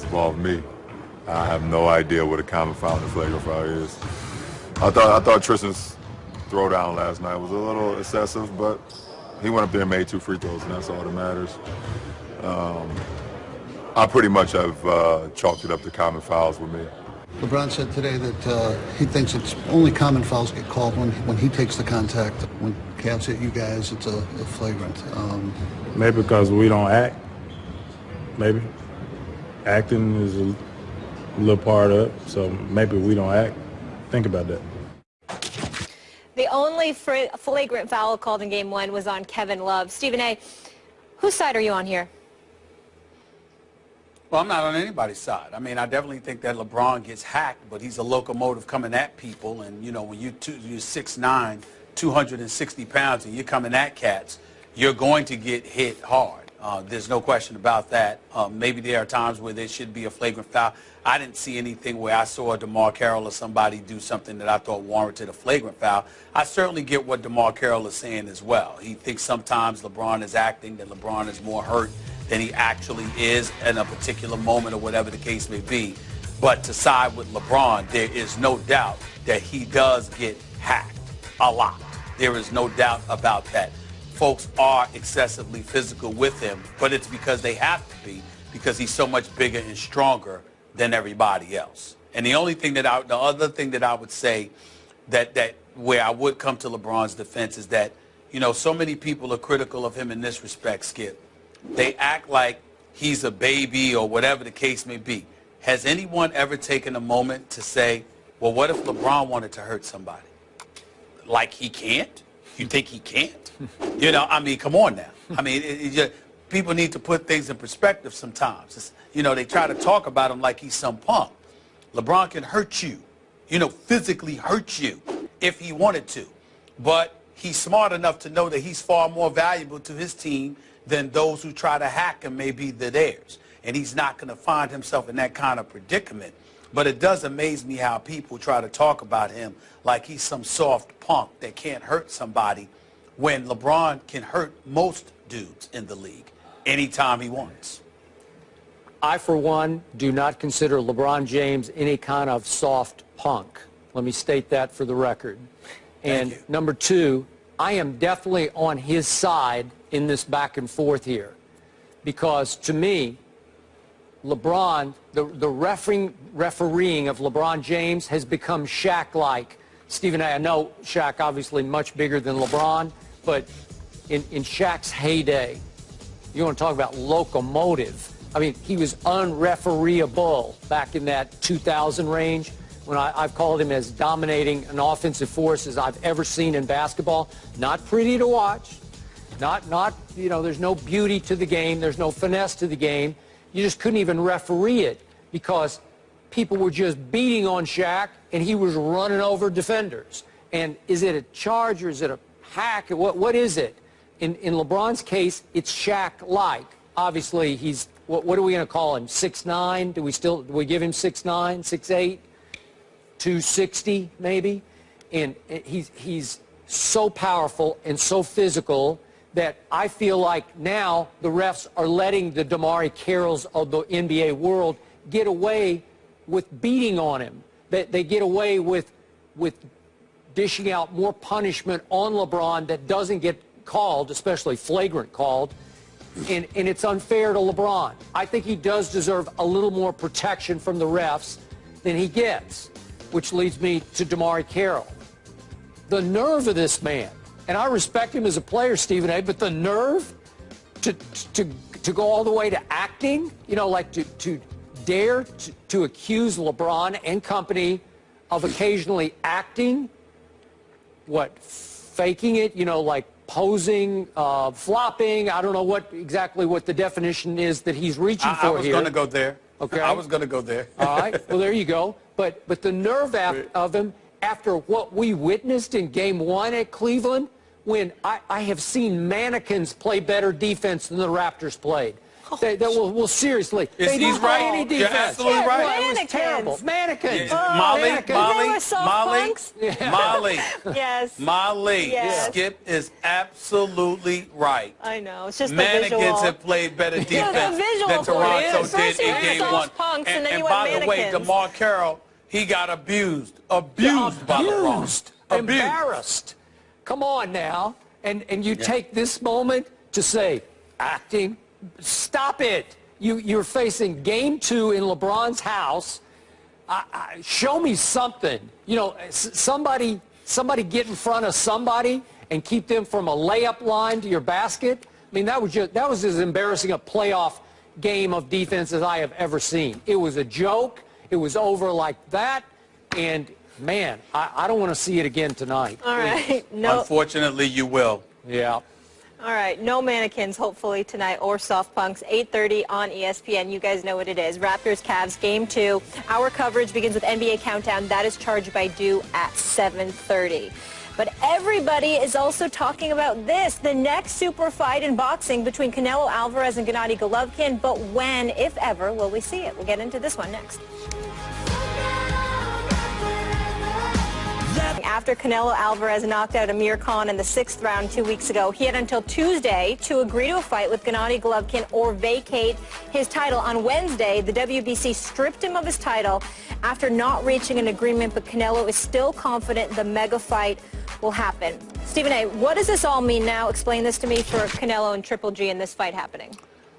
involved me. I have no idea what a common foul and a flagrant foul is. I thought Tristan's throwdown last night was a little excessive, but he went up there and made 2 free throws, and that's all that matters. I pretty much have chalked it up to common fouls with me. LeBron said today that he thinks it's only common fouls get called when he takes the contact. When Cavs hit you guys, it's a flagrant. Maybe because we don't act. Maybe. Acting is a little part of it, so maybe we don't act. Think about that. The only flagrant foul called in Game 1 was on Kevin Love. Stephen A., whose side are you on here? Well, I'm not on anybody's side. I mean, I definitely think that LeBron gets hacked, but he's a locomotive coming at people. And, you know, when you're 6'9", 260 pounds, and you're coming at cats, you're going to get hit hard. There's no question about that. Maybe there are times where there should be a flagrant foul. I didn't see anything where I saw a Carroll or somebody do something that I thought warranted a flagrant foul. I certainly get what Carroll is saying as well. He thinks sometimes LeBron is acting, that LeBron is more hurt than he actually is in a particular moment or whatever the case may be. But to side with LeBron, there is no doubt that he does get hacked a lot. There is no doubt about that. Folks are excessively physical with him, but it's because they have to be, because he's so much bigger and stronger than everybody else. And the other thing that I would say that where I would come to LeBron's defense is that, you know, so many people are critical of him in this respect, Skip. They act like he's a baby or whatever the case may be. Has anyone ever taken a moment to say, well, what if LeBron wanted to hurt somebody? Like he can't? You think he can't? You know, I mean, come on now. I mean, people need to put things in perspective sometimes. You know, they try to talk about him like he's some punk. LeBron can hurt you, you know, physically hurt you if he wanted to. But he's smart enough to know that he's far more valuable to his team than those who try to hack him may be theirs. And he's not going to find himself in that kind of predicament. But it does amaze me how people try to talk about him like he's some soft punk that can't hurt somebody when LeBron can hurt most dudes in the league anytime he wants. I, for one, do not consider LeBron James any kind of soft punk. Let me state that for the record. And number two, I am definitely on his side in this back and forth here. Because to me, LeBron, the refereeing of LeBron James has become Shaq-like. Stephen A., I know Shaq obviously much bigger than LeBron, but in Shaq's heyday, you want to talk about locomotive. I mean, he was unrefereeable back in that 2000 range when I've called him as dominating an offensive force as I've ever seen in basketball. Not pretty to watch. Not, you know, there's no beauty to the game. There's no finesse to the game. You just couldn't even referee it because people were just beating on Shaq and he was running over defenders. And is it a charge or is it a hack? What is it? In LeBron's case, it's Shaq-like. Obviously, he's, what are we going to call him, 6'9"? Do we give him 6'9", 6'8", 260 maybe? And he's so powerful and so physical that I feel like now the refs are letting the Carrolls of the NBA world get away with beating on him. They get away with dishing out more punishment on LeBron that doesn't get called, especially flagrant called, and it's unfair to LeBron. I think he does deserve a little more protection from the refs than he gets, which leads me to Carroll. The nerve of this man. And I respect him as a player, Stephen A., but the nerve to go all the way to acting, you know, like to dare to accuse LeBron and company of occasionally acting, faking it, you know, like posing, flopping. I don't know exactly what the definition is that he's reaching for here. I was going to go there. Okay. I was going to go there. All right. Well, there you go. But the nerve of him after what we witnessed in Game 1 at Cleveland, when I have seen mannequins play better defense than the Raptors played. Well, seriously, they didn't play any defense. You're absolutely Yeah, right. It was terrible. Mannequins. Molly. Yes. Molly. Yes. Skip is absolutely right. I know. It's just the Mannequins visual. have played better defense visual than for it Toronto is. did First you in had game soft one. punks, and then and you by had the way, mannequins. DeMar Carroll, he got abused by LeBron. Embarrassed. Come on now. And you take this moment to say, acting, stop it. You're facing game 2 in LeBron's house. Show me something. You know, somebody get in front of somebody and keep them from a layup line to your basket. I mean, that was as embarrassing a playoff game of defense as I have ever seen. It was a joke. It was over like that. And, man, I don't want to see it again tonight. All right. No. Unfortunately, you will. Yeah. All right, no mannequins, hopefully, tonight, or soft punks. 8:30 on ESPN. You guys know what it is. Raptors, Cavs, Game 2. Our coverage begins with NBA Countdown. That is charged by due at 7:30. But everybody is also talking about this, the next super fight in boxing between Canelo Alvarez and Gennady Golovkin. But when, if ever, will we see it? We'll get into this one next. After Canelo Alvarez knocked out Amir Khan in the 6th round 2 weeks ago, he had until Tuesday to agree to a fight with Gennady Golovkin or vacate his title. On Wednesday, the WBC stripped him of his title after not reaching an agreement, but Canelo is still confident the mega fight will happen. Stephen A., what does this all mean now? Explain this to me for Canelo and Triple G in this fight happening.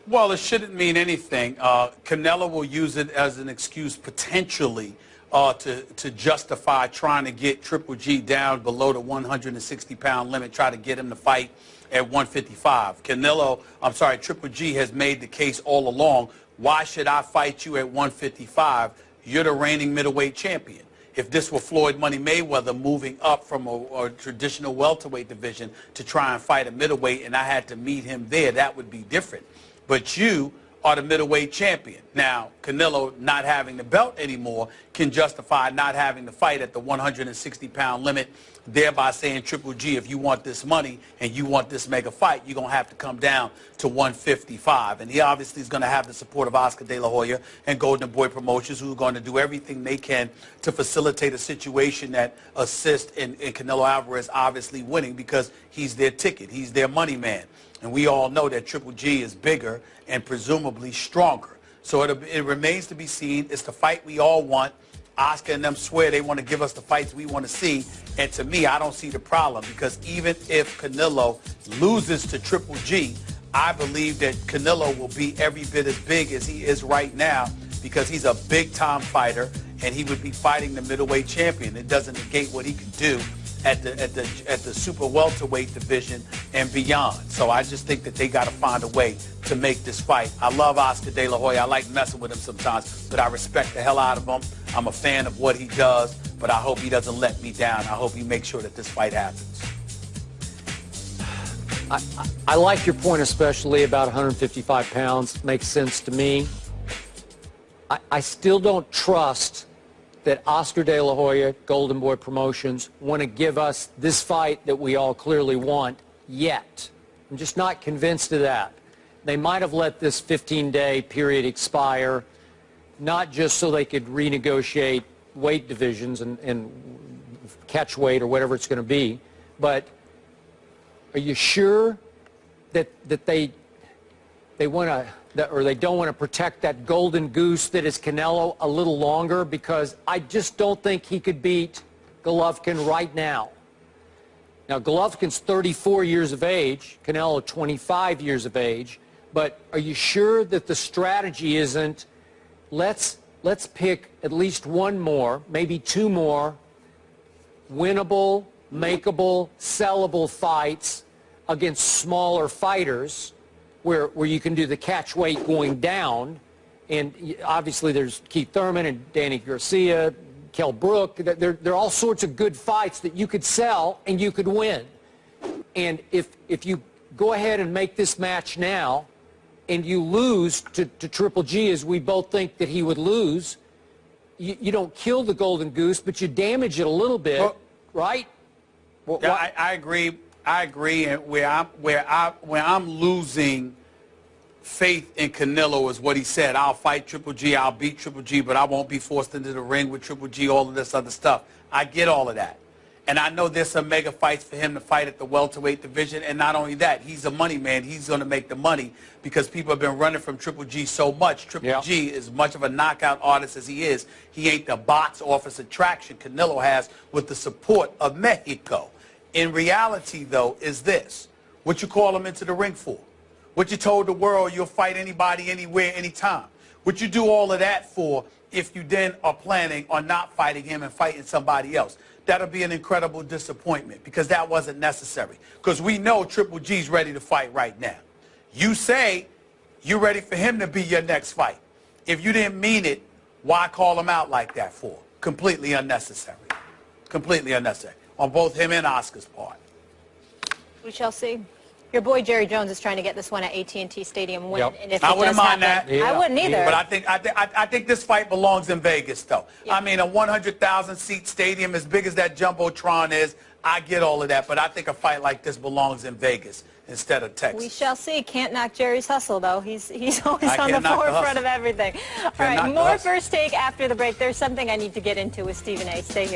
Well, it shouldn't mean anything. Canelo will use it as an excuse potentially to justify trying to get Triple G down below the 160-pound limit, try to get him to fight at 155. Triple G has made the case all along, why should I fight you at 155? You're the reigning middleweight champion. If this were Floyd Money Mayweather moving up from a traditional welterweight division to try and fight a middleweight and I had to meet him there, that would be different. But you are the middleweight champion. Now, Canelo not having the belt anymore can justify not having to fight at the 160-pound limit, thereby saying, Triple G, if you want this money and you want this mega fight, you're going to have to come down to 155. And he obviously is going to have the support of Oscar De La Hoya and Golden Boy Promotions, who are going to do everything they can to facilitate a situation that assists in Canelo Alvarez obviously winning, because he's their ticket. He's their money man. And we all know that Triple G is bigger and presumably stronger. So it remains to be seen. It's the fight we all want. Oscar and them swear they want to give us the fights we want to see. And to me, I don't see the problem, because even if Canelo loses to Triple G, I believe that Canelo will be every bit as big as he is right now, because he's a big-time fighter and he would be fighting the middleweight champion. It doesn't negate what he can do at the super welterweight division and beyond. So I just think that they got to find a way to make this fight. I love Oscar De La Hoya. I like messing with him sometimes, but I respect the hell out of him. I'm a fan of what he does, but I hope he doesn't let me down. I hope he makes sure that this fight happens. I like your point, especially about 155 pounds. Makes sense to me. I still don't trust that Oscar De La Hoya, Golden Boy Promotions, want to give us this fight that we all clearly want yet. I'm just not convinced of that. They might have let this 15-day period expire, not just so they could renegotiate weight divisions and catch weight or whatever it's going to be, but are you sure that they want to, or they don't want to protect that golden goose that is Canelo a little longer? Because I just don't think he could beat Golovkin right now. Now, Golovkin's 34 years of age, Canelo 25 years of age, but are you sure that the strategy isn't, let's pick at least one more, maybe two more winnable, makeable, sellable fights against smaller fighters, where you can do the catch weight going down, and obviously there's Keith Thurman and Danny Garcia, Kell Brook. There are all sorts of good fights that you could sell and you could win. And if you go ahead and make this match now and you lose to Triple G, as we both think that he would lose, you don't kill the golden goose, but you damage it a little bit, right? I agree. And where I'm losing faith in Canelo is what he said. I'll fight Triple G, I'll beat Triple G, but I won't be forced into the ring with Triple G, all of this other stuff. I get all of that. And I know there's some mega fights for him to fight at the welterweight division. And not only that, he's a money man. He's going to make the money because people have been running from Triple G so much. Triple G, as much of a knockout artist as he is, he ain't the box office attraction Canelo has with the support of Mexico. In reality, though, is this. What you call him into the ring for? What you told the world you'll fight anybody, anywhere, anytime. What you do all of that for if you then are planning on not fighting him and fighting somebody else. That'll be an incredible disappointment because that wasn't necessary. Because we know Triple G's ready to fight right now. You say you're ready for him to be your next fight. If you didn't mean it, why call him out like that for? Completely unnecessary. Completely unnecessary. On both him and Oscar's part. We shall see. Your boy Jerry Jones is trying to get this one at AT&T Stadium win. And if I it wouldn't does mind happen, that. I wouldn't either. But I think this fight belongs in Vegas, though. I mean, a 100,000 seat stadium as big as that Jumbotron is, I get all of that. But I think a fight like this belongs in Vegas instead of Texas. We shall see. Can't knock Jerry's hustle, though. He's always on the forefront of everything. All right, more First Take after the break. There's something I need to get into with Stephen A. Stay here.